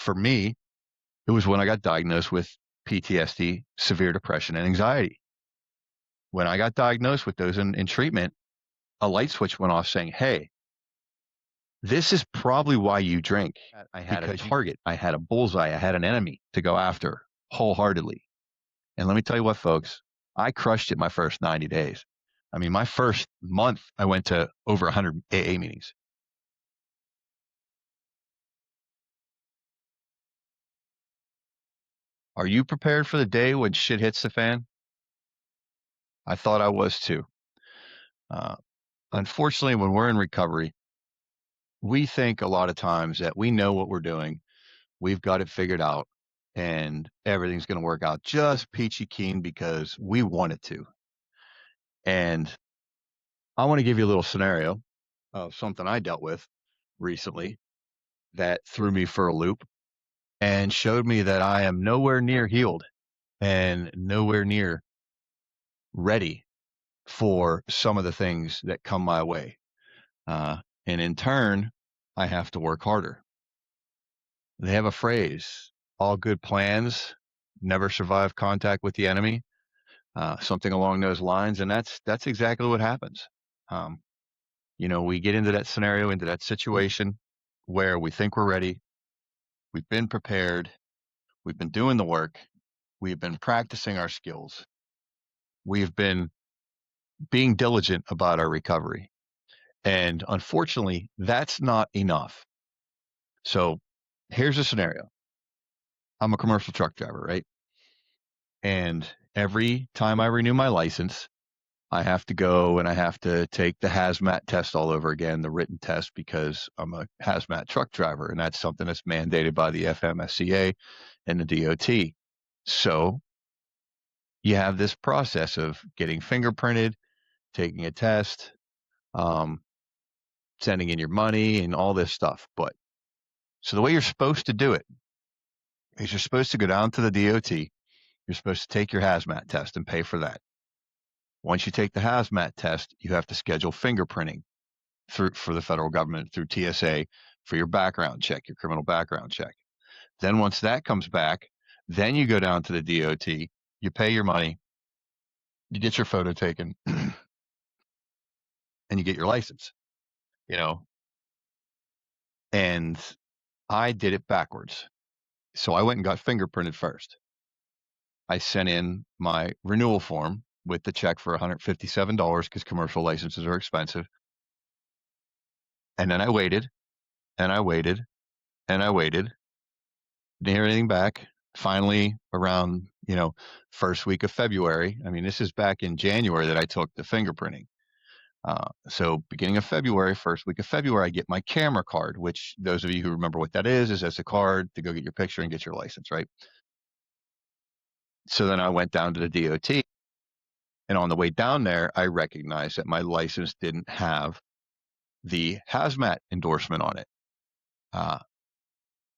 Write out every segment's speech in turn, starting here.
for me, it was when I got diagnosed with PTSD, severe depression, and anxiety. When I got diagnosed with those in treatment, a light switch went off saying, hey, this is probably why you drink. I had a target. I had a bullseye. I had an enemy to go after wholeheartedly. And let me tell you what, folks, I crushed it my first 90 days. I mean, my first month, I went to over 100 AA meetings. Are you prepared for the day when shit hits the fan? I thought I was too. Uh, Unfortunately, when we're in recovery, we think a lot of times that we know what we're doing, we've got it figured out, and everything's going to work out just peachy keen because we want it to. And I want to give you a little scenario of something I dealt with recently that threw me for a loop and showed me that I am nowhere near healed and nowhere near ready for some of the things that come my way. And in turn, I have to work harder. They have a phrase, all good plans never survive contact with the enemy, something along those lines. And that's exactly what happens. Um, we get into that scenario, into that situation where we think we're ready. We've been prepared. We've been doing the work. We've been practicing our skills. We've been being diligent about our recovery. And unfortunately, that's not enough. So here's a scenario. I'm a commercial truck driver, right? And every time I renew my license, I have to go and I have to take the hazmat test all over again, the written test, because I'm a hazmat truck driver. And that's something that's mandated by the FMSCA and the DOT. So you have this process of getting fingerprinted, taking a test, um, sending in your money and all this stuff. But so the way you're supposed to do it is you're supposed to go down to the DOT. You're supposed to take your hazmat test and pay for that. Once you take the hazmat test, you have to schedule fingerprinting for the federal government through TSA for your background check, your criminal background check. Then once that comes back, then you go down to the DOT, you pay your money, you get your photo taken, and you get your license, you know. And I did it backwards. So I went and got fingerprinted first. I sent in my renewal form with the check for $157 because commercial licenses are expensive. And then I waited and I waited and I waited. Didn't hear anything back. Finally, around, first week of February. I mean, this is back in January that I took the fingerprinting. So beginning of February, first week of February, I get my camera card, which those of you who remember what that is that's a card to go get your picture and get your license, right? So then I went down to the DOT, and on the way down there, I recognized that my license didn't have the hazmat endorsement on it.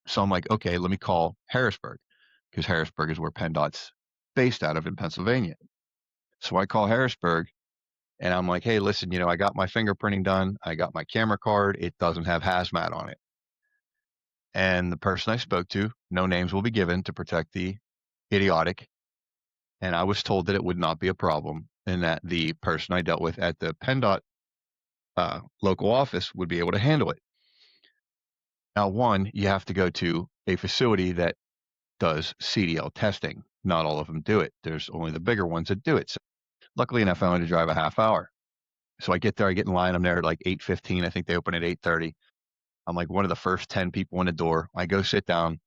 So I'm like, okay, let me call Harrisburg, because Harrisburg is where PennDOT's based out of in Pennsylvania. So I call Harrisburg and I'm like, hey, listen, I got my fingerprinting done. I got my camera card. It doesn't have hazmat on it. And the person I spoke to, no names will be given to protect the idiotic. And I was told that it would not be a problem and that the person I dealt with at the PennDOT local office would be able to handle it. Now, one, you have to go to a facility that does CDL testing. Not all of them do it. There's only the bigger ones that do it. So luckily enough, I only had to drive a half hour. So I get there, I get in line. I'm there at like 8:15. I think they open at 8:30. I'm like one of the first 10 people in the door. I go sit down.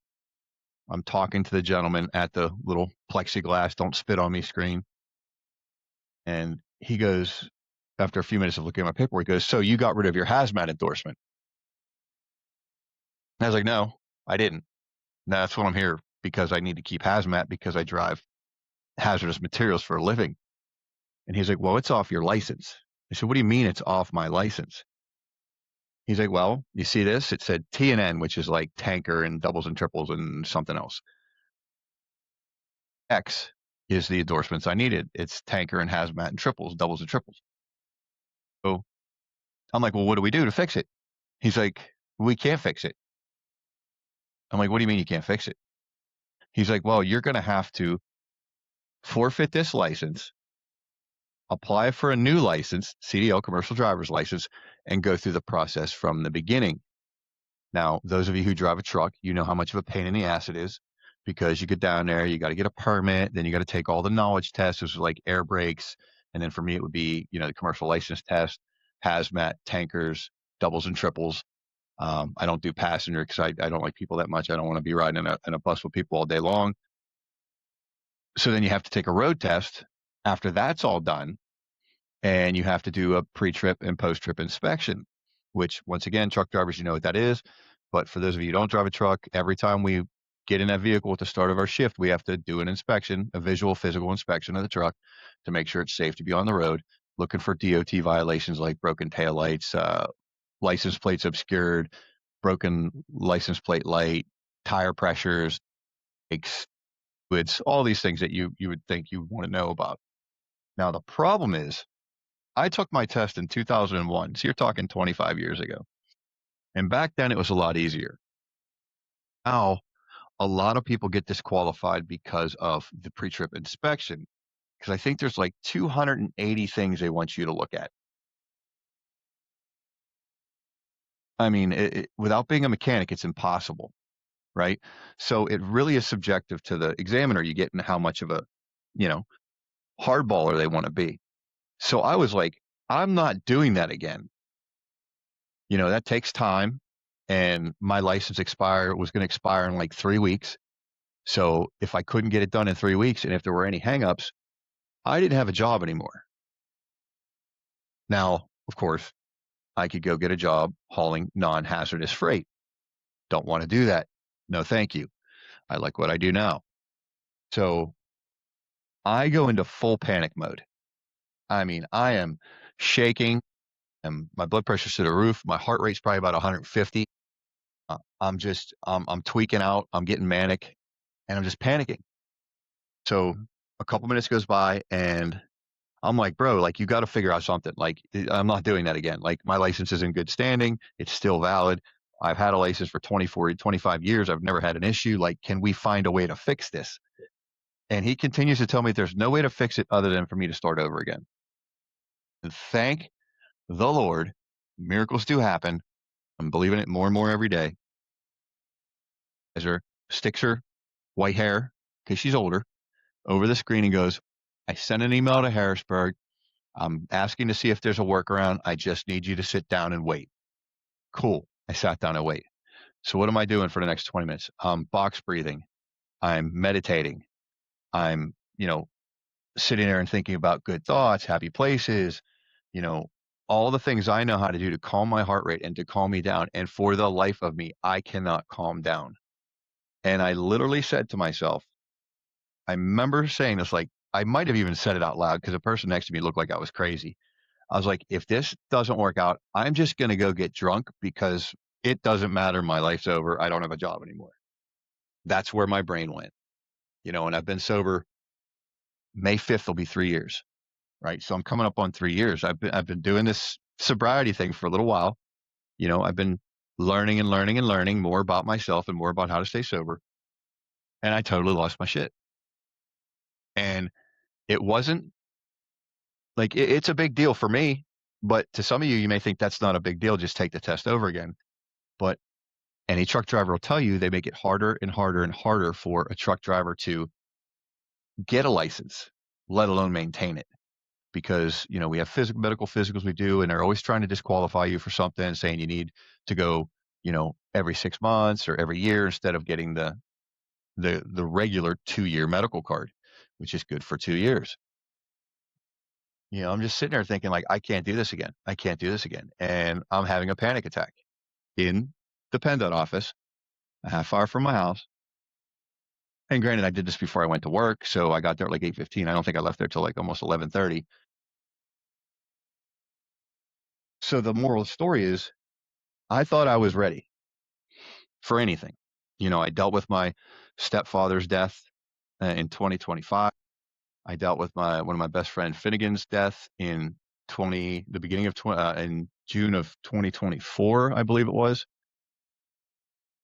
I'm talking to the gentleman at the little plexiglass, don't spit on me screen. And he goes, after a few minutes of looking at my paperwork, he goes, so you got rid of your hazmat endorsement? And I was like, no, I didn't. That's what I'm here because I need to keep hazmat because I drive hazardous materials for a living. And he's like, well, it's off your license. I said, what do you mean it's off my license? He's like, well, you see this? It said T&N, which is like tanker and doubles and triples and something else. X is the endorsements I needed. It's tanker and hazmat and triples, doubles and triples. So I'm like, well, what do we do to fix it? He's like, we can't fix it. I'm like, "What do you mean you can't fix it?" He's like, "Well, you're gonna have to forfeit this license, apply for a new license, CDL, commercial driver's license, and go through the process from the beginning." Now, those of you who drive a truck, you know how much of a pain in the ass it is because you get down there, you got to get a permit, then you got to take all the knowledge tests, which is like air brakes, and then for me it would be the commercial license test, hazmat, tankers, doubles and triples. I don't do passenger because I don't like people that much. I don't want to be riding in a bus with people all day long. So then you have to take a road test. After that's all done, and you have to do a pre-trip and post-trip inspection, which once again, truck drivers, you know what that is. But for those of you who don't drive a truck, every time we get in that vehicle at the start of our shift, we have to do an inspection, a visual physical inspection of the truck to make sure it's safe to be on the road, looking for DOT violations like broken taillights, license plates obscured, broken license plate light, tire pressures, it's all these things that you would think you want to know about. Now the problem is I took my test in 2001, so you're talking 25 years ago. And back then it was a lot easier. Now, a lot of people get disqualified because of the pre-trip inspection, because I think there's like 280 things they want you to look at. I mean, without being a mechanic, it's impossible, right? So it really is subjective to the examiner you get and how much of a, you know, hardballer they want to be. So I was like, I'm not doing that again. That takes time, and my license was going to expire in like 3 weeks. So if I couldn't get it done in 3 weeks, and if there were any hangups, I didn't have a job anymore. Now, of course, I could go get a job hauling non-hazardous freight. Don't want to do that. No, thank you. I like what I do now. So I go into full panic mode. I mean, I am shaking, and my blood pressure's to the roof. My heart rate's probably about 150. I'm tweaking out. I'm getting manic, and I'm just panicking. So a couple minutes goes by, and I'm like, bro, like you got to figure out something. Like I'm not doing that again. Like my license is in good standing. It's still valid. I've had a license for 24, 25 years. I've never had an issue. Like, can we find a way to fix this? And he continues to tell me there's no way to fix it other than for me to start over again. And thank the Lord, miracles do happen. I'm believing it more and more every day. As her sticks her white hair, because she's older, over the screen and goes, I sent an email to Harrisburg. I'm asking to see if there's a workaround. I just need you to sit down and wait. Cool. I sat down and wait. So what am I doing for the next 20 minutes? I'm box breathing. I'm meditating. I'm, sitting there and thinking about good thoughts, happy places, you know, all the things I know how to do to calm my heart rate and to calm me down. And for the life of me, I cannot calm down. And I literally said to myself, I remember saying this, like, I might have even said it out loud because the person next to me looked like I was crazy. I was like, if this doesn't work out, I'm just going to go get drunk because it doesn't matter. My life's over. I don't have a job anymore. That's where my brain went, and I've been sober. May 5th will be 3 years, right? So I'm coming up on 3 years. I've been doing this sobriety thing for a little while. I've been learning and learning and learning more about myself and more about how to stay sober. And I totally lost my shit. And it wasn't like it's a big deal for me, but to some of you, you may think that's not a big deal. Just take the test over again. But any truck driver will tell you they make it harder and harder and harder for a truck driver to get a license, let alone maintain it. Because, we have medical physicals we do, and they're always trying to disqualify you for something, saying you need to go, every 6 months or every year instead of getting the regular 2-year medical card, which is good for 2 years. I'm just sitting there thinking like, I can't do this again. I can't do this again. And I'm having a panic attack in the PennDOT office, a half hour from my house. And granted, I did this before I went to work, so I got there at like 8:15. I don't think I left there till like almost 11:30. So the moral of the story is, I thought I was ready for anything. I dealt with my stepfather's death in 2025. I dealt with one of my best friend Finnegan's death in the beginning of in June of 2024, I believe it was.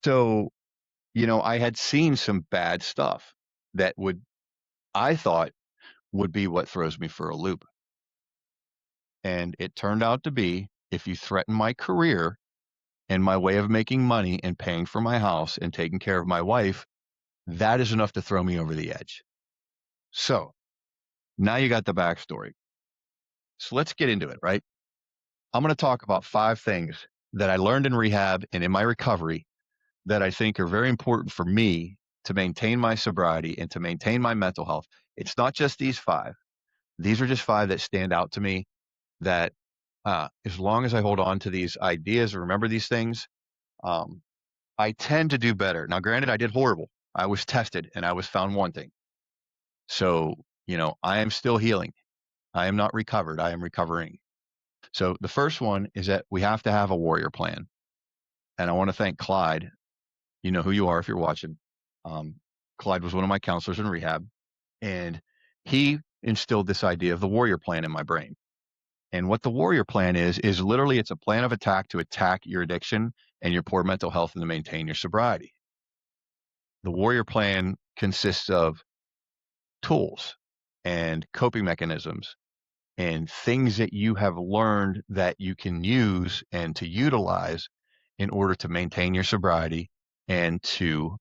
So I had seen some bad stuff that I thought would be what throws me for a loop. And it turned out to be, if you threaten my career and my way of making money and paying for my house and taking care of my wife, that is enough to throw me over the edge. So now you got the backstory. So let's get into it, right? I'm going to talk about 5 things that I learned in rehab and in my recovery that I think are very important for me to maintain my sobriety and to maintain my mental health. It's not just these 5. These are just 5 that stand out to me that as long as I hold on to these ideas or remember these things, um, I tend to do better. Now, granted, I did horrible. I was tested and I was found wanting. So, I am still healing. I am not recovered. I am recovering. So the first one is that we have to have a warrior plan. And I want to thank Clyde. You know who you are if you're watching. Um, Clyde was one of my counselors in rehab, and he instilled this idea of the warrior plan in my brain. And what the warrior plan is literally it's a plan of attack to attack your addiction and your poor mental health and to maintain your sobriety. The warrior plan consists of tools and coping mechanisms and things that you have learned that you can use and to utilize in order to maintain your sobriety and to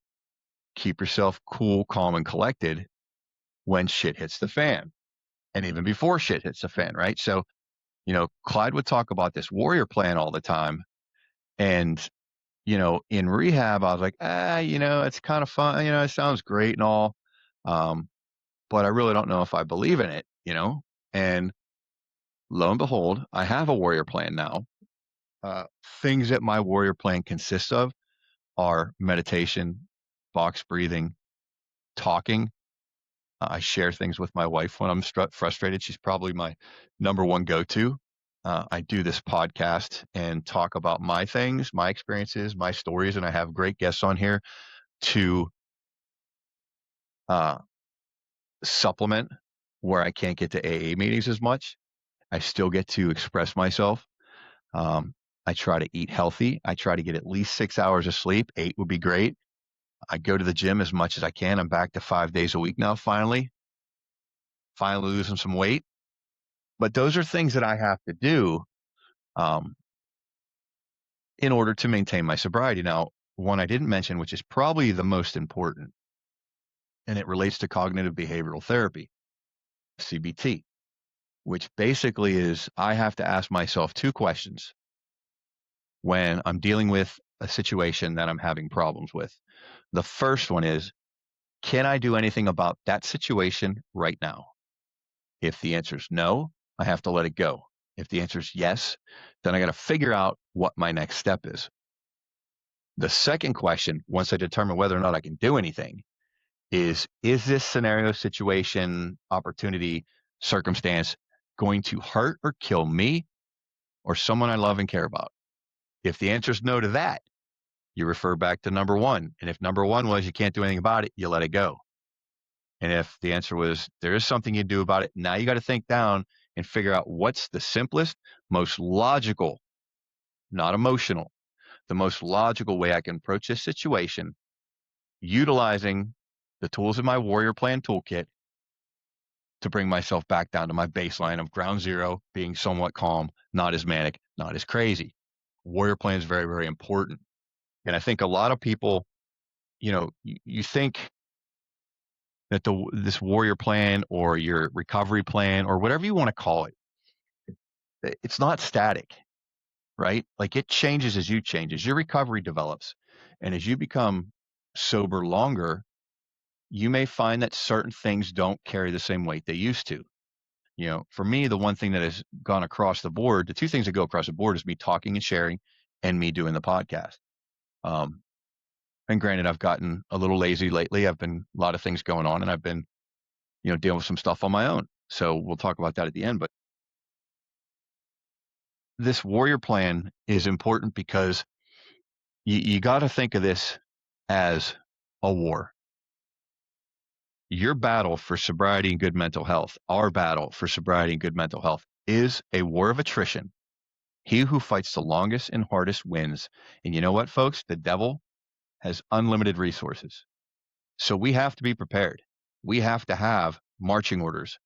keep yourself cool, calm, and collected when shit hits the fan and even before shit hits the fan, right? So, Clyde would talk about this warrior plan all the time. And, in rehab, I was like, it's kind of fun. It sounds great and all. But I really don't know if I believe in it. And lo and behold, I have a warrior plan now. Things that my warrior plan consists of are meditation, box breathing, talking. I share things with my wife when I'm frustrated. She's probably my number one go-to. I do this podcast and talk about my things, my experiences, my stories, and I have great guests on here to uh, supplement where I can't get to AA meetings as much. I still get to express myself. Um, I try to eat healthy. I try to get at least 6 hours of sleep. 8 would be great. I go to the gym as much as I can. I'm back to 5 days a week now, finally losing some weight. But those are things that I have to do um, in order to maintain my sobriety. Now, one I didn't mention, which is probably the most important, and it relates to cognitive behavioral therapy, CBT, which basically is I have to ask myself 2 questions when I'm dealing with a situation that I'm having problems with. The first one is, can I do anything about that situation right now? If the answer is no, I have to let it go. If the answer is yes, then I got to figure out what my next step is. The second question, once I determine whether or not I can do anything, is this scenario, situation, opportunity, circumstance going to hurt or kill me or someone I love and care about? If the answer is no to that, you refer back to number 1. And if number 1 was you can't do anything about it, you let it go. And if the answer was there is something you do about it, now you got to think down and figure out what's the simplest, most logical, not emotional, the most logical way I can approach this situation, utilizing the tools in my warrior plan toolkit to bring myself back down to my baseline of ground zero, being somewhat calm, not as manic, not as crazy. Warrior plan is very, very important. And I think a lot of people, you think that this warrior plan or your recovery plan or whatever you want to call it, it's not static, right? Like it changes as you change, as your recovery develops. And as you become sober longer, you may find that certain things don't carry the same weight they used to. For me, the one thing that has gone across the board, the 2 things that go across the board is me talking and sharing and me doing the podcast. Um, and granted, I've gotten a little lazy lately. I've been a lot of things going on and I've been, dealing with some stuff on my own. So we'll talk about that at the end. But this warrior plan is important because you got to think of this as a war. Your battle for sobriety and good mental health, our battle for sobriety and good mental health, is a war of attrition. He who fights the longest and hardest wins. And you know what, folks? The devil has unlimited resources. So we have to be prepared. We have to have marching orders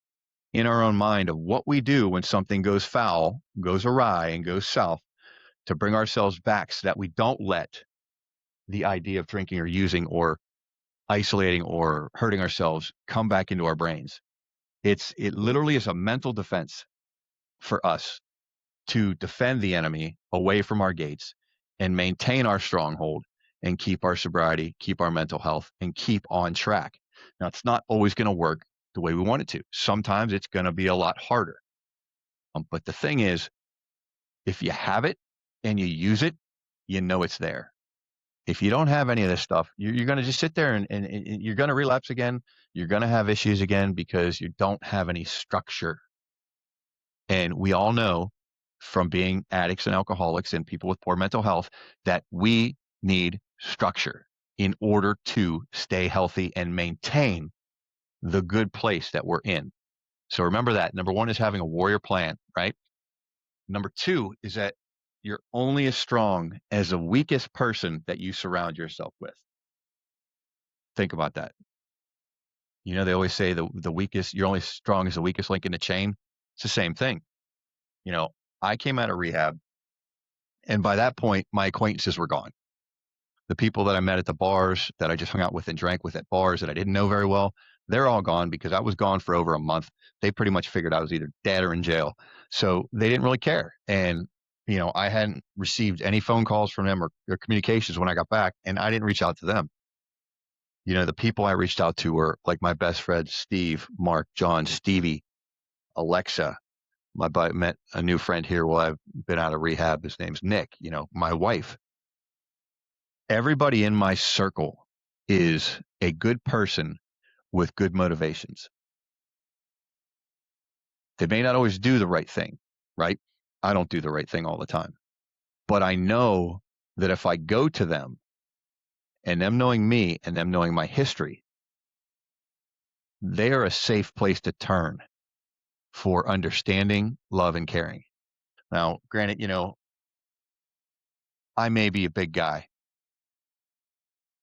in our own mind of what we do when something goes foul, goes awry, and goes south, to bring ourselves back so that we don't let the idea of drinking or using or isolating or hurting ourselves come back into our brains. It literally is a mental defense for us to defend the enemy away from our gates and maintain our stronghold and keep our sobriety, keep our mental health, and keep on track. Now, it's not always going to work the way we want it to. Sometimes it's going to be a lot harder. But the thing is, if you have it and you use it, you know it's there. If you don't have any of this stuff, you're going to just sit there and you're going to relapse again. You're going to have issues again because you don't have any structure. And we all know from being addicts and alcoholics and people with poor mental health that we need structure in order to stay healthy and maintain the good place that we're in. So remember that. Number one is having a warrior plan, right? Number two is that you're only as strong as the weakest person that you surround yourself with. Think about that. You know, they always say the weakest, you're only strong as the weakest link in the chain. It's the same thing. You know, I came out of rehab, and by that point, my acquaintances were gone. The people that I met at the bars, that I just hung out with and drank with at bars that I didn't know very well, they're all gone because I was gone for over a month. They pretty much figured I was either dead or in jail. So they didn't really care. And, you know, I hadn't received any phone calls from them or communications when I got back, and I didn't reach out to them. You know, the people I reached out to were like my best friends, Steve, Mark, John, Stevie, Alexa. My buddy met a new friend here while I've been out of rehab. His name's Nick, you know, my wife. Everybody in my circle is a good person with good motivations. They may not always do the right thing, right? I don't do the right thing all the time. But I know that if I go to them and them knowing me and them knowing my history, they are a safe place to turn for understanding, love, and caring. Now, granted, you know, I may be a big guy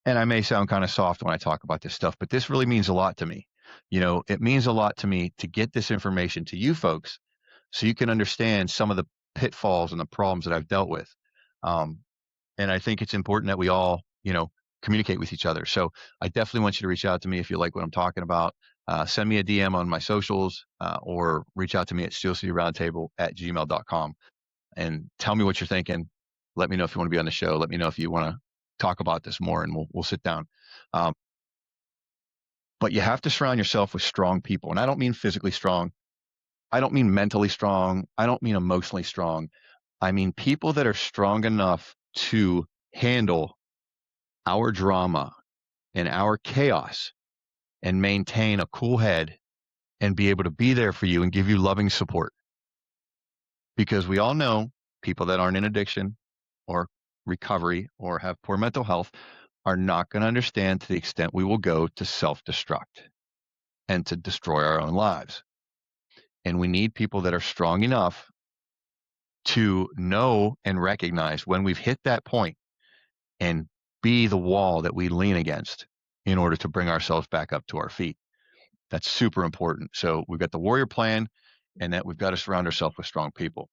and I may sound kind of soft when I talk about this stuff, but this really means a lot to me. You know, it means a lot to me to get this information to you folks so you can understand some of the pitfalls and the problems that I've dealt with. Um, and I think it's important that we all, you know, communicate with each other. So I definitely want you to reach out to me if you like what I'm talking about. Send me a DM on my socials or reach out to me at steelcityroundtable@gmail.com and tell me what you're thinking. Let me know if you want to be on the show. Let me know if you want to talk about this more, and we'll sit down. Um, but you have to surround yourself with strong people. And I don't mean physically strong. I don't mean mentally strong. I don't mean emotionally strong. I mean people that are strong enough to handle our drama and our chaos and maintain a cool head and be able to be there for you and give you loving support. Because we all know people that aren't in addiction or recovery or have poor mental health are not going to understand to the extent we will go to self-destruct and to destroy our own lives. And we need people that are strong enough to know and recognize when we've hit that point and be the wall that we lean against in order to bring ourselves back up to our feet. That's super important. So we've got the warrior plan, and that we've got to surround ourselves with strong people.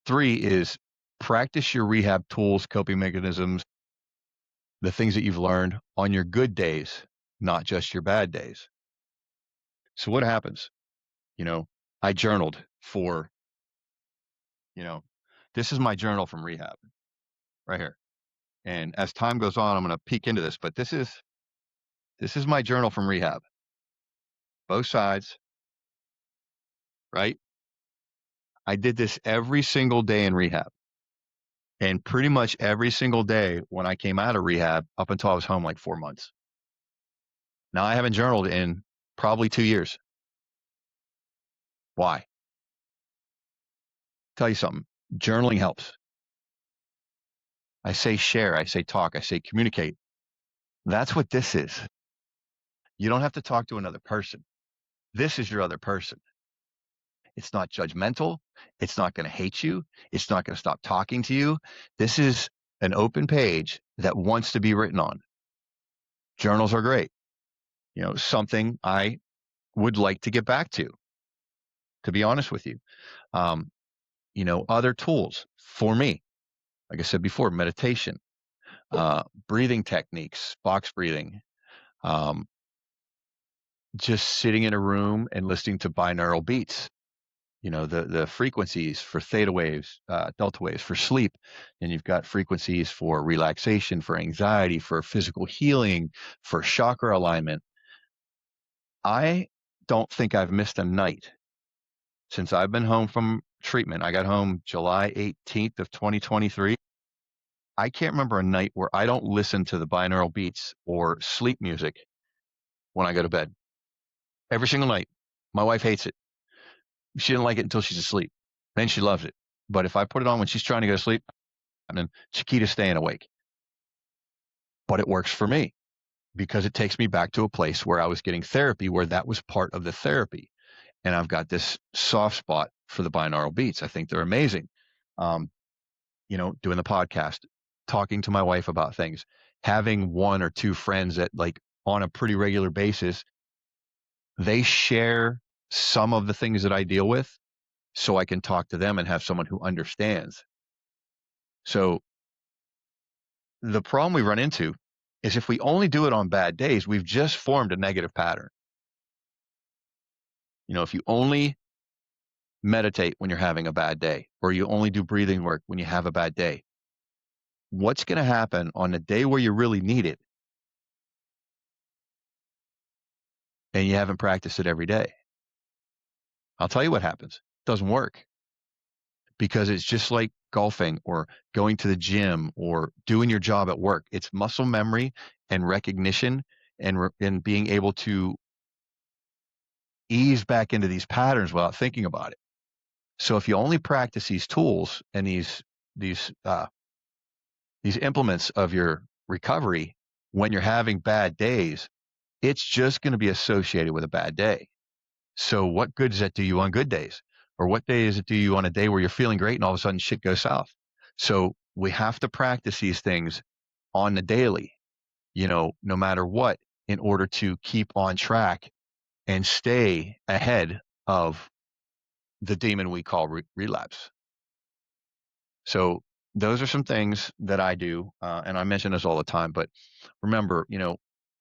3 is practice your rehab tools, coping mechanisms, the things that you've learned on your good days, not just your bad days. So what happens? You know, I journaled for, you know, this is my journal from rehab right here. And as time goes on, I'm going to peek into this, but this is my journal from rehab. Both sides, right? I did this every single day in rehab. And pretty much every single day when I came out of rehab up until I was home like 4 months. Now I haven't journaled in probably 2 years. Why? Tell you something. Journaling helps. I say share, I say talk, I say communicate. That's what this is. You don't have to talk to another person. This is your other person. It's not judgmental. It's not going to hate you. It's not going to stop talking to you. This is an open page that wants to be written on. Journals are great. Something I would like to get back to be honest with you. Um, other tools for me, like I said before, meditation, breathing techniques, box breathing, um, just sitting in a room and listening to binaural beats. The frequencies for theta waves, delta waves for sleep, and you've got frequencies for relaxation, for anxiety, for physical healing, for chakra alignment. I don't think I've missed a night since I've been home from treatment. I got home July 18th of 2023. I can't remember a night where I don't listen to the binaural beats or sleep music when I go to bed. Every single night. My wife hates it. She didn't like it until she's asleep. Then she loves it. But if I put it on when she's trying to go to sleep, and then Chiquita's staying awake. But it works for me because it takes me back to a place where I was getting therapy, where that was part of the therapy. And I've got this soft spot for the binaural beats. I think they're amazing. Um, doing the podcast, talking to my wife about things, having one or two friends that like on a pretty regular basis, they share some of the things that I deal with so I can talk to them and have someone who understands. So the problem we run into is if we only do it on bad days, we've just formed a negative pattern. If you only meditate when you're having a bad day, or you only do breathing work when you have a bad day, what's going to happen on the day where you really need it and you haven't practiced it every day? I'll tell you what happens. It doesn't work because it's just like golfing or going to the gym or doing your job at work. It's muscle memory and recognition and being able to ease back into these patterns without thinking about it. So if you only practice these tools and these implements of your recovery when you're having bad days, it's just going to be associated with a bad day. So what good does that do you on good days? Or what day does it do you on a day where you're feeling great and all of a sudden shit goes south? So we have to practice these things on the daily, no matter what, in order to keep on track and stay ahead of the demon we call relapse. So those are some things that I do, and I mention this all the time. But remember,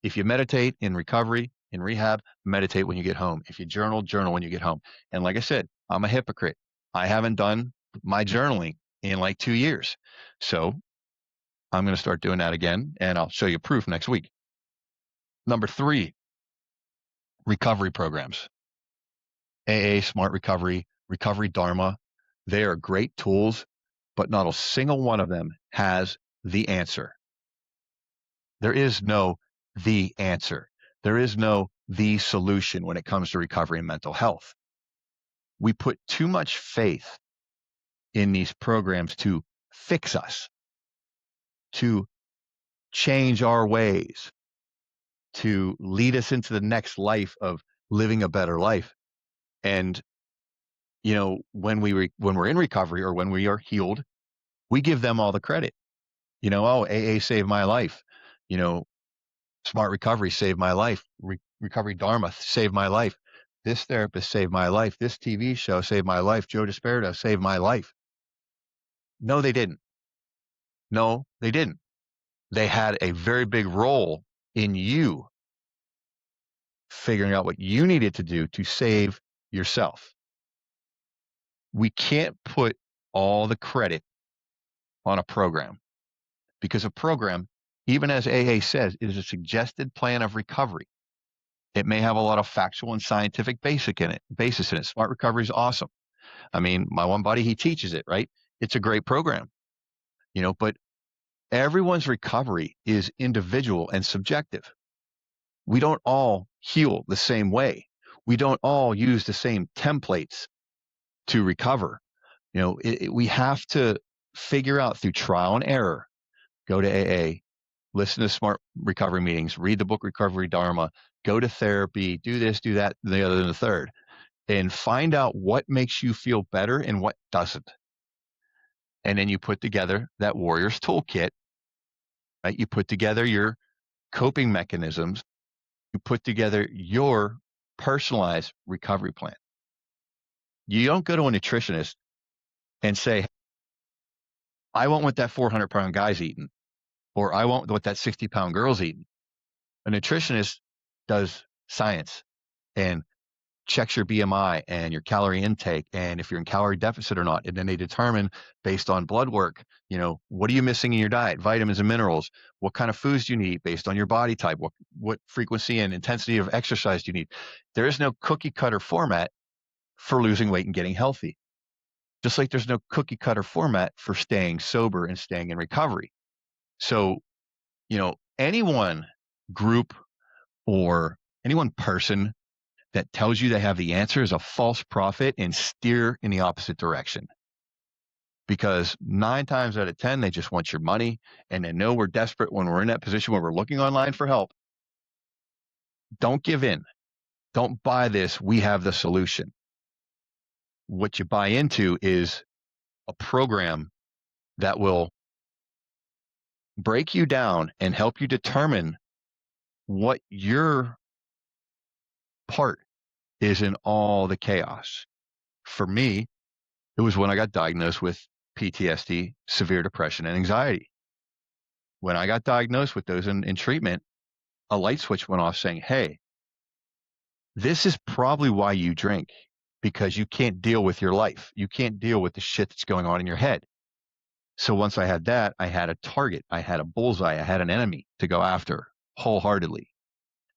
if you meditate in recovery, in rehab, meditate when you get home. If you journal, journal when you get home. And like I said, I'm a hypocrite. I haven't done my journaling in like 2 years. So I'm going to start doing that again, and I'll show you proof next week. Number 3, recovery programs. AA, Smart Recovery, Recovery Dharma. They are great tools, but not a single one of them has the answer. There is no the answer. There is no the solution when it comes to recovery and mental health. We put too much faith in these programs to fix us, to change our ways, to lead us into the next life of living a better life. And when we're in recovery or when we are healed, we give them all the credit. Oh, AA saved my life. Smart Recovery saved my life. Recovery Dharma saved my life. This therapist saved my life. This TV show saved my life. Joe Disparito saved my life. No, they didn't. No, they didn't. They had a very big role in you figuring out what you needed to do to save yourself. We can't put all the credit on a program because a program, even as AA says, is a suggested plan of recovery. It may have a lot of factual and scientific basis in it. Smart Recovery is awesome. I mean, my one buddy, he teaches it, right? It's a great program, but everyone's recovery is individual and subjective. We don't all heal the same way. We don't all use the same templates to recover. We have to figure out through trial and error, go to AA, listen to Smart Recovery meetings, read the book Recovery Dharma, go to therapy, do this, do that, the other, and the third, and find out what makes you feel better and what doesn't. And then you put together that warrior's toolkit, right? You put together your coping mechanisms. You put together your personalized recovery plan. You don't go to a nutritionist and say, I want what that 400-pound guy's eating, or I want what that 60-pound girl's eating. A nutritionist does science and checks your BMI and your calorie intake and if you're in calorie deficit or not. And then they determine based on blood work, what are you missing in your diet, vitamins and minerals, what kind of foods do you need based on your body type, what frequency and intensity of exercise do you need. There is no cookie cutter format for losing weight and getting healthy. Just like there's no cookie cutter format for staying sober and staying in recovery. So, anyone group or any one person that tells you they have the answer is a false prophet and steer in the opposite direction. Because 9 times out of 10, they just want your money and they know we're desperate when we're in that position where we're looking online for help. Don't give in. Don't buy this. We have the solution. What you buy into is a program that will break you down and help you determine what your part is in all the chaos. For me, it was when I got diagnosed with PTSD, severe depression, and anxiety. When I got diagnosed with those in treatment, a light switch went off saying, hey, this is probably why you drink, because you can't deal with your life. You can't deal with the shit that's going on in your head. So once I had that, I had a target. I had a bullseye. I had an enemy to go after wholeheartedly.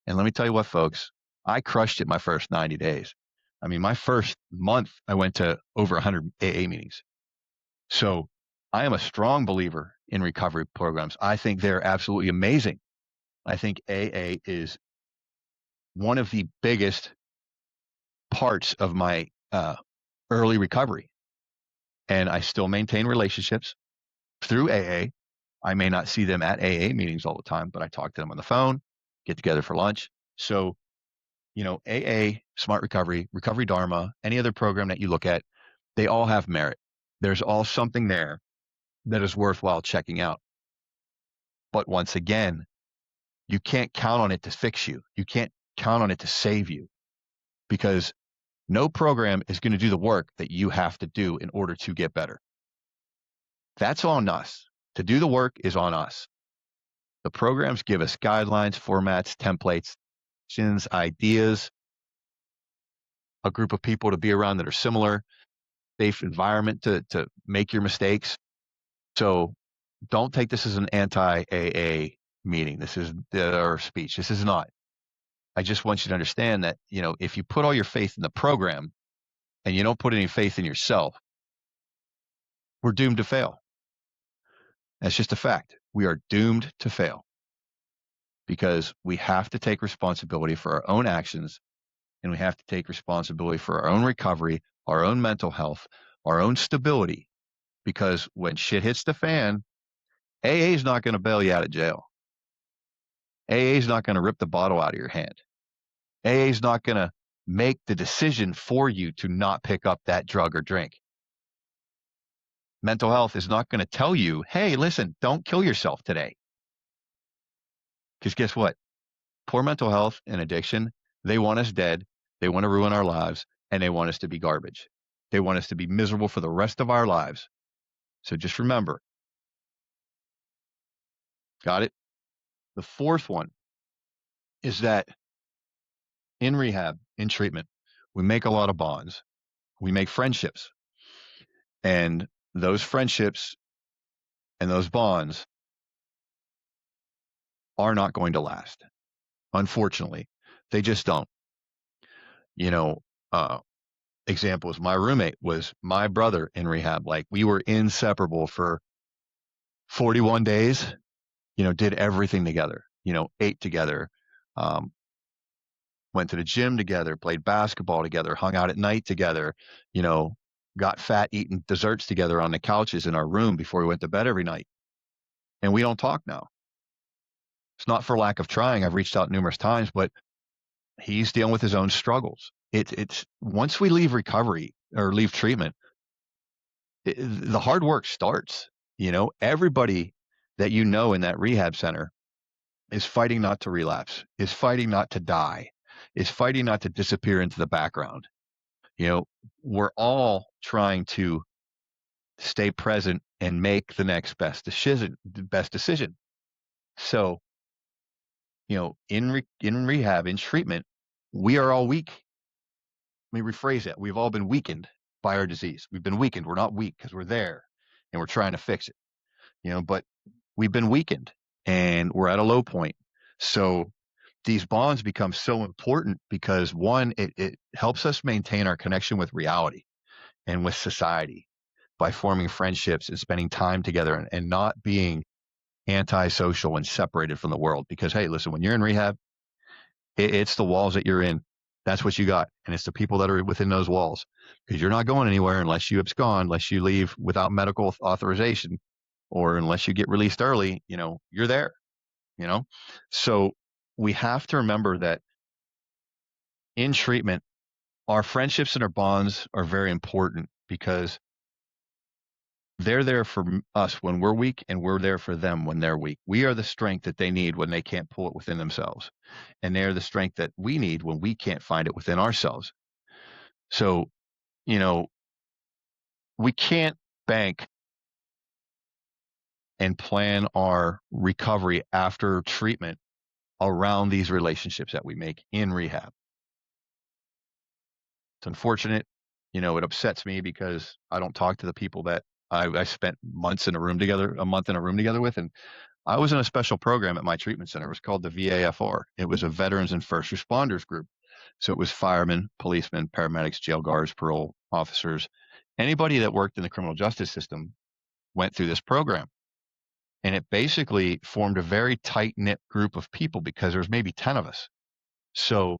And let me tell you what, folks, I crushed it my first 90 days. I mean, my first month, I went to over 100 AA meetings. So I am a strong believer in recovery programs. I think they're absolutely amazing. I think AA is one of the biggest parts of my early recovery. And I still maintain relationships through AA. I may not see them at AA meetings all the time, but I talk to them on the phone, get together for lunch. So, AA, Smart Recovery, Recovery Dharma, any other program that you look at, they all have merit. There's all something there that is worthwhile checking out. But once again, you can't count on it to fix you. You can't count on it to save you, because no program is going to do the work that you have to do in order to get better. That's on us. To do the work is on us. The programs give us guidelines, formats, templates, ideas, a group of people to be around that are similar, safe environment to make your mistakes. So don't take this as an anti-AA meeting. This is our speech. This is not. I just want you to understand that, if you put all your faith in the program and you don't put any faith in yourself, we're doomed to fail. That's just a fact. We are doomed to fail because we have to take responsibility for our own actions, and we have to take responsibility for our own recovery, our own mental health, our own stability, because when shit hits the fan, AA is not going to bail you out of jail. AA is not going to rip the bottle out of your hand. AA is not going to make the decision for you to not pick up that drug or drink. Mental health is not going to tell you, hey, listen, don't kill yourself today. Because guess what? Poor mental health and addiction, they want us dead. They want to ruin our lives, and they want us to be garbage. They want us to be miserable for the rest of our lives. So just remember. Got it? The fourth one is that in rehab, in treatment, we make a lot of bonds. We make friendships. And those friendships and those bonds are not going to last. Unfortunately, they just don't. Example is my roommate was my brother in rehab. Like, we were inseparable for 41 days, did everything together, ate together, went to the gym together, played basketball together, hung out at night together, got fat eating desserts together on the couches in our room before we went to bed every night. And we don't talk now. It's not for lack of trying. I've reached out numerous times, but he's dealing with his own struggles. It's once we leave recovery or leave treatment, the hard work starts. Everybody that in that rehab center is fighting not to relapse, is fighting not to die, is fighting not to disappear into the background. You know, we're all trying to stay present and make the next best decision. So, in rehab, in treatment, we are all weak. Let me rephrase that. We've all been weakened by our disease. We've been weakened. We're not weak because we're there and we're trying to fix it. But we've been weakened and we're at a low point. So these bonds become so important because one, it helps us maintain our connection with reality and with society by forming friendships and spending time together and not being antisocial and separated from the world. Because, hey, listen, when you're in rehab, it's the walls that you're in. That's what you got. And it's the people that are within those walls because you're not going anywhere unless you abscond, unless you leave without medical authorization, or unless you get released early, you're there, you know? So we have to remember that in treatment, our friendships and our bonds are very important because they're there for us when we're weak and we're there for them when they're weak. We are the strength that they need when they can't pull it within themselves. And they're the strength that we need when we can't find it within ourselves. So, you know, we can't bank and plan our recovery after treatment around these relationships that we make in rehab. It's unfortunate. It upsets me because I don't talk to the people that I spent a month in a room together with. And I was in a special program at my treatment center. It was called the VAFR. It was a veterans and first responders group. So it was firemen, policemen, paramedics, jail guards, parole officers, anybody that worked in the criminal justice system went through this program. And it basically formed a very tight knit group of people because there was maybe 10 of us. So,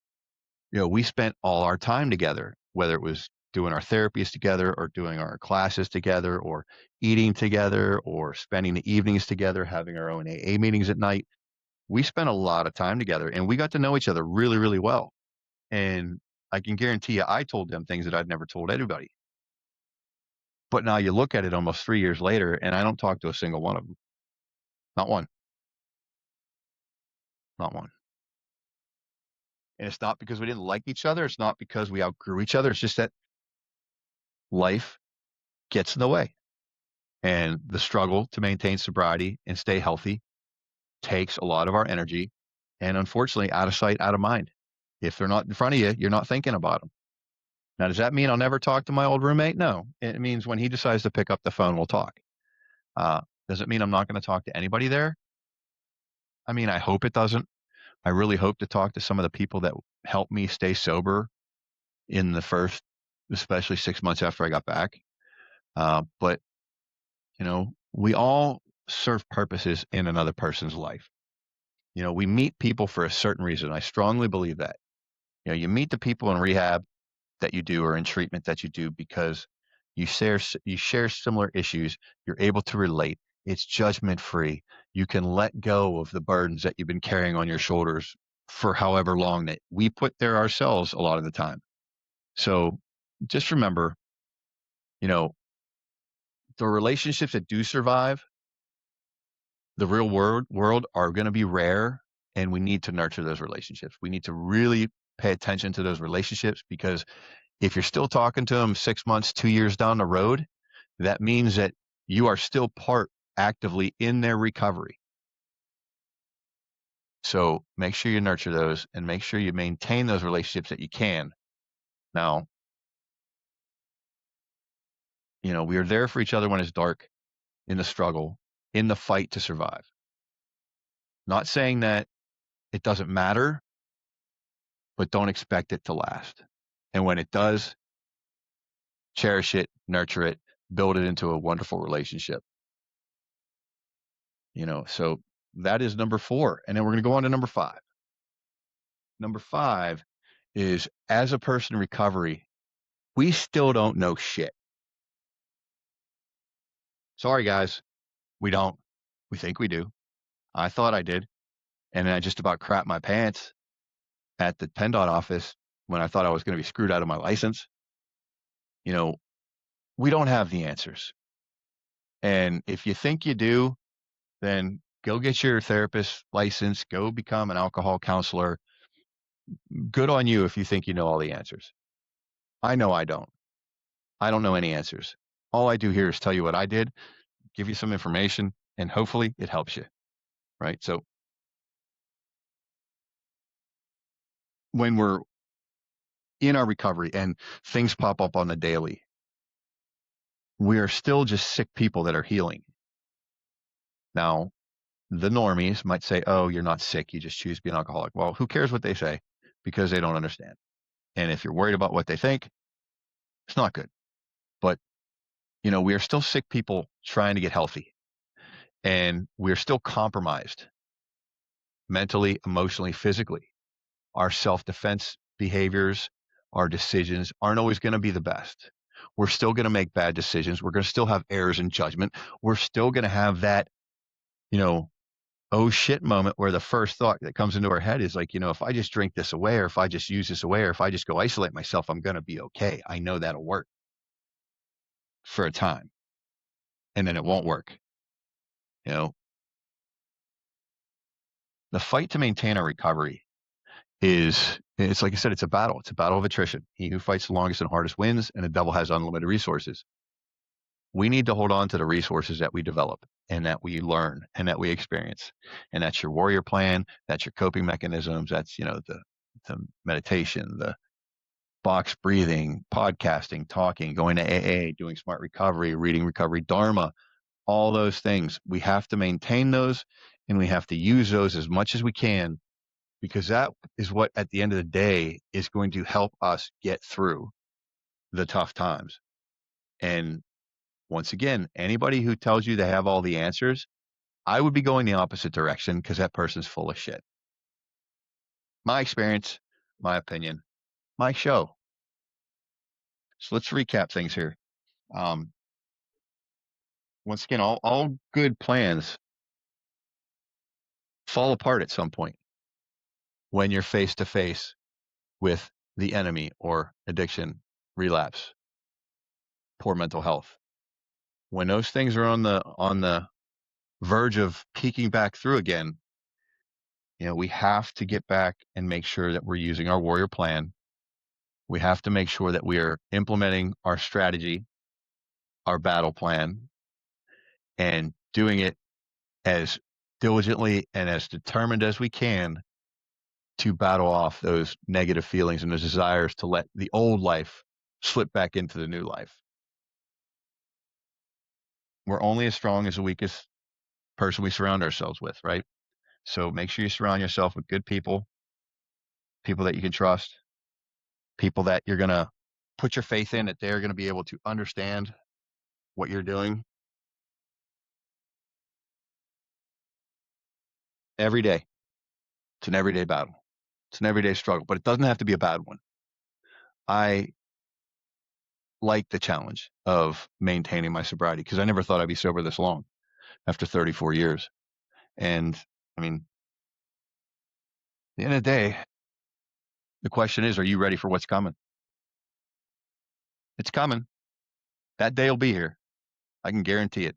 we spent all our time together, whether it was doing our therapies together or doing our classes together or eating together or spending the evenings together, having our own AA meetings at night. We spent a lot of time together and we got to know each other really, really well. And I can guarantee you, I told them things that I'd never told anybody. But now you look at it almost 3 years later, and I don't talk to a single one of them. Not one. Not one. And it's not because we didn't like each other. It's not because we outgrew each other. It's just that life gets in the way. And the struggle to maintain sobriety and stay healthy takes a lot of our energy. And unfortunately, out of sight, out of mind. If they're not in front of you, you're not thinking about them. Now, does that mean I'll never talk to my old roommate? No. It means when he decides to pick up the phone, we'll talk. Does it mean I'm not going to talk to anybody there? I mean, I hope it doesn't. I really hope to talk to some of the people that helped me stay sober in the first, especially 6 months after I got back. But, we all serve purposes in another person's life. We meet people for a certain reason. I strongly believe that. You meet the people in rehab that you do or in treatment that you do because you share similar issues. You're able to relate. It's judgment free. You can let go of the burdens that you've been carrying on your shoulders for however long that we put there ourselves a lot of the time. So just remember, you know, the relationships that do survive the real world are going to be rare, and we need to nurture those relationships. We need to really pay attention to those relationships because if you're still talking to them 6 months, 2 years down the road, that means that you are still part actively in their recovery. So make sure you nurture those and make sure you maintain those relationships that you can. Now, we are there for each other when it's dark, in the struggle, in the fight to survive. Not saying that it doesn't matter, but don't expect it to last. And when it does, cherish it, nurture it, build it into a wonderful relationship. So that is number 4. And then we're going to go on to number 5. Number 5 is, as a person in recovery, we still don't know shit. Sorry, guys. We don't. We think we do. I thought I did. And then I just about crapped my pants at the PennDOT office when I thought I was going to be screwed out of my license. we don't have the answers. And if you think you do, then go get your therapist license, go become an alcohol counselor. Good on you if you think you know all the answers. I know I don't. I don't know any answers. All I do here is tell you what I did, give you some information, and hopefully it helps you. Right. So when we're in our recovery and things pop up on the daily, we are still just sick people that are healing. Now, the normies might say, oh, you're not sick. You just choose to be an alcoholic. Well, who cares what they say? Because they don't understand. And if you're worried about what they think, it's not good. But, we are still sick people trying to get healthy. And we're still compromised mentally, emotionally, physically. Our self-defense behaviors, our decisions aren't always going to be the best. We're still going to make bad decisions. We're going to still have errors in judgment. We're still going to have that, oh shit moment where the first thought that comes into our head is like, if I just drink this away, or if I just use this away, or if I just go isolate myself, I'm going to be okay. I know that'll work for a time, and then it won't work. The fight to maintain our recovery it's like I said, it's a battle. It's a battle of attrition. He who fights the longest and hardest wins, and the devil has unlimited resources. We need to hold on to the resources that we develop and that we learn and that we experience. And that's your warrior plan. That's your coping mechanisms. That's, the meditation, the box breathing, podcasting, talking, going to AA, doing smart recovery, reading recovery dharma, all those things. We have to maintain those, and we have to use those as much as we can, because that is what, at the end of the day, is going to help us get through the tough times. And once again, anybody who tells you they have all the answers, I would be going the opposite direction, because that person's full of shit. My experience, my opinion, my show. So let's recap things here. Once again, all good plans fall apart at some point when you're face to face with the enemy, or addiction, relapse, poor mental health. When those things are on the verge of peeking back through again, we have to get back and make sure that we're using our warrior plan. We have to make sure that we are implementing our strategy, our battle plan, and doing it as diligently and as determined as we can to battle off those negative feelings and those desires to let the old life slip back into the new life. We're only as strong as the weakest person we surround ourselves with, right? So make sure you surround yourself with good people that you can trust, people that you're going to put your faith in, that they're going to be able to understand what you're doing every day. It's an everyday battle. It's an everyday struggle, but it doesn't have to be a bad one. I like the challenge of maintaining my sobriety, because I never thought I'd be sober this long after 34 years. And I mean, at the end of the day, the question is, are you ready for what's coming? It's coming. That day will be here. I can guarantee it.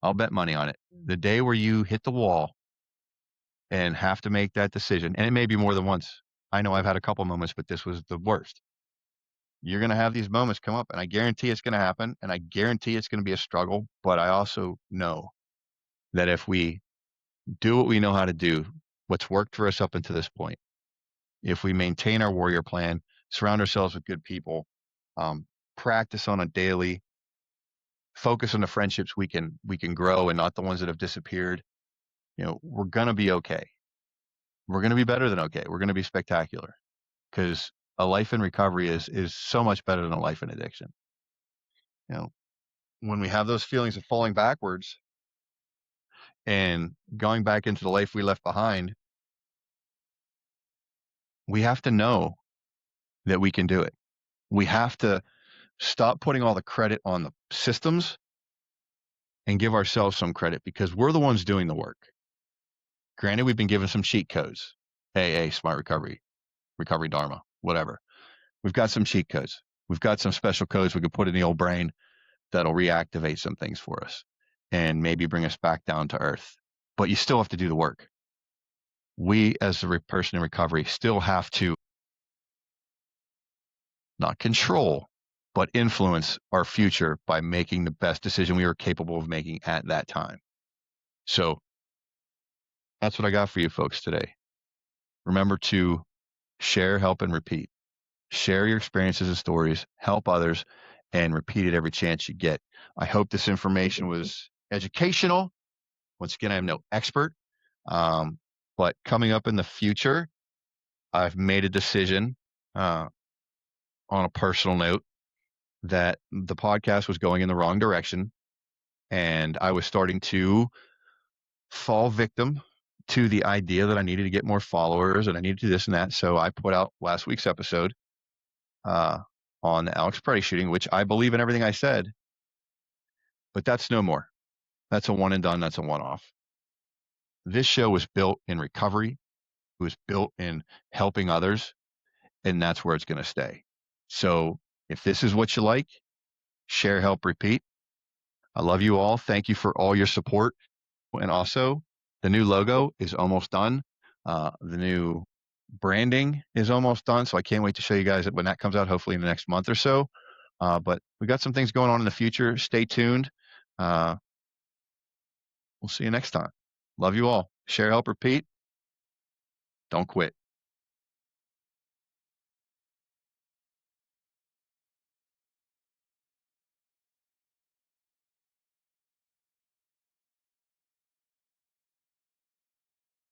I'll bet money on it. The day where you hit the wall and have to make that decision, and it may be more than once. I know I've had a couple moments, but this was the worst. You're going to have these moments come up, and I guarantee it's going to happen, and I guarantee it's going to be a struggle. But I also know that if we do what we know how to do, what's worked for us up until this point, if we maintain our warrior plan, surround ourselves with good people, practice on a daily, focus on the friendships we can grow and not the ones that have disappeared, we're going to be okay. We're going to be better than okay. We're going to be spectacular, because a life in recovery is so much better than a life in addiction. When we have those feelings of falling backwards and going back into the life we left behind, we have to know that we can do it. We have to stop putting all the credit on the systems and give ourselves some credit, because we're the ones doing the work. Granted, we've been given some cheat codes, AA, smart recovery, recovery dharma, whatever. We've got some cheat codes. We've got some special codes we can put in the old brain that'll reactivate some things for us and maybe bring us back down to earth. But you still have to do the work. We, as a person in recovery, still have to not control, but influence our future by making the best decision we were capable of making at that time. So that's what I got for you folks today. Remember to share, help, and repeat. Share your experiences and stories, help others, and repeat it every chance you get. I hope this information was educational. Once again, I'm no expert, but coming up in the future, I've made a decision on a personal note that the podcast was going in the wrong direction, and I was starting to fall victim to the idea that I needed to get more followers and I needed to do this and that. So I put out last week's episode on the Alex Preddy shooting, which I believe in everything I said, but that's no more. That's a one and done. That's a one-off. This show was built in recovery. It was built in helping others, and that's where it's going to stay. So if this is what you like, share, help, repeat. I love you all. Thank you for all your support. And also, the new logo is almost done. The new branding is almost done. So I can't wait to show you guys when that comes out, hopefully in the next month or so. But we got some things going on in the future. Stay tuned. We'll see you next time. Love you all. Share, help, repeat. Don't quit.